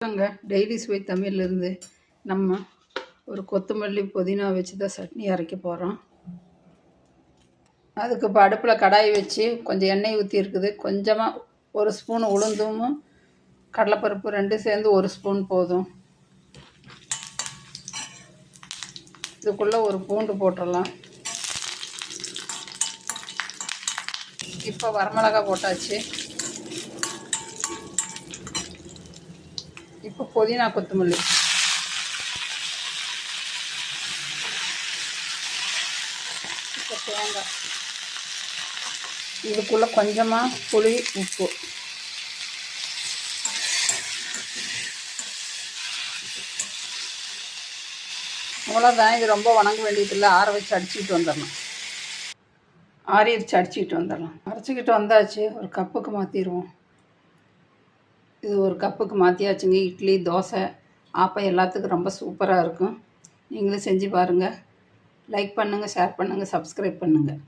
Daily சுவை தமிழ்லேருந்து நம்ம ஒரு கொத்தமல்லி புதினா வச்சு தான் சட்னி அரைக்க போகிறோம். அதுக்கு இப்போ அடுப்பில் கடாய் வச்சு கொஞ்சம் எண்ணெய் ஊற்றி இருக்குது. கொஞ்சமாக ஒரு ஸ்பூன் உளுந்தும் கடலைப்பருப்பு ரெண்டும் சேர்ந்து ஒரு ஸ்பூன் போதும். இதுக்குள்ளே ஒரு பூண்டு போட்டுடலாம். இப்போ வரமிளகா போட்டாச்சு. இப்போ புதினா கொத்தமல்லி, இப்போ தேங்காய், இதுக்குள்ளே கொஞ்சமாக புளி, உப்பு. அவ்வளோதான். இது ரொம்ப வணங்க வேண்டியதில்லை. ஆற வச்சு அடிச்சுக்கிட்டு வந்துடலாம். ஆறிடுச்சு, அடிச்சுக்கிட்டு வந்துடலாம். அரைச்சிக்கிட்டு வந்தாச்சு. ஒரு கப்புக்கு மாற்றிடுவோம். இது ஒரு கப்புக்கு மாற்றியாச்சுங்க. இட்லி, தோசை, ஆப்பம் எல்லாத்துக்கும் ரொம்ப சூப்பராக இருக்கும். நீங்களும் செஞ்சு பாருங்கள். லைக் பண்ணுங்கள், ஷேர் பண்ணுங்கள், சப்ஸ்கிரைப் பண்ணுங்கள்.